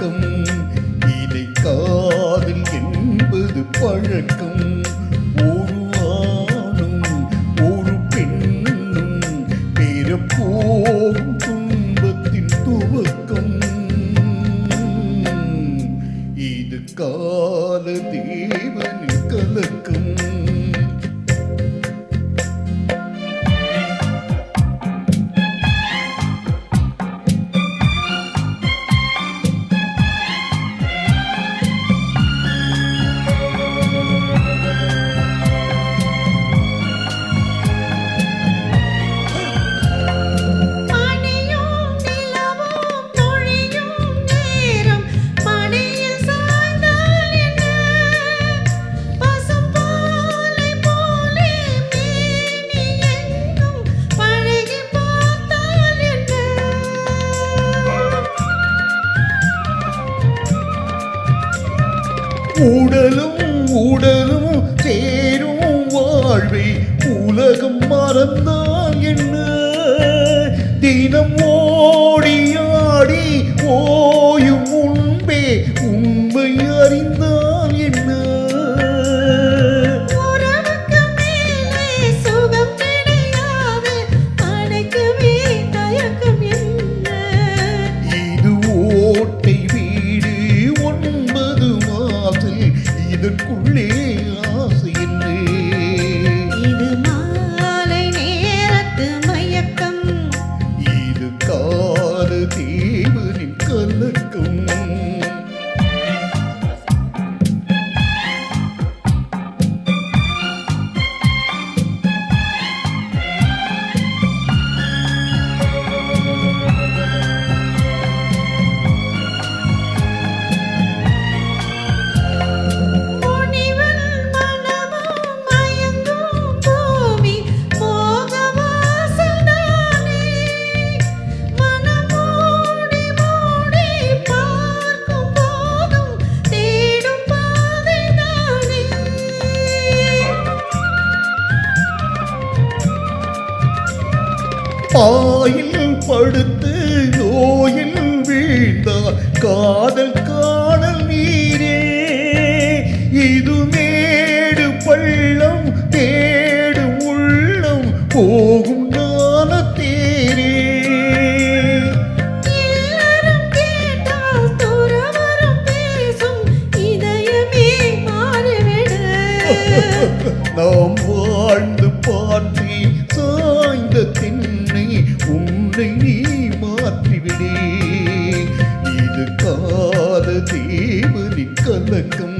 கலக்கம். இதை காதல் என்பது பழக்கம். ஒரு ஆணும் ஒரு பெண்ணும் பெறப்போகும் துன்பத்தின் துவக்கம். இது கால தேவனின் கலக்கம். உடலும் உடலும் சேரும் வாழ்வை உலகம் மறந்தால் என்ன? தினம் ஓடி ஆடி ஓயும் முன்பே உண்மை அறிந்தால் என்ன? இது ஓட்டை வீடு 9 வாசல், இதற்குள்ளே ஆசை என்ன? இது மாலை நேரத்து மயக்கம். இது கால தேவனின் கலக்கம். பாயில் படுத்து நோயில் வீழ்ந்தார் காதல் காணல் நீரே. இது மேடு பள்ளம் தேடும் உள்ளம் போகும் ஞான தேரே. நாம் வாழ்ந்து பார்த்தி சாய்ந்த திண்ணை உன்னை நீ மாற்றிவிடே. இது கால தேவனின் கலக்கம்.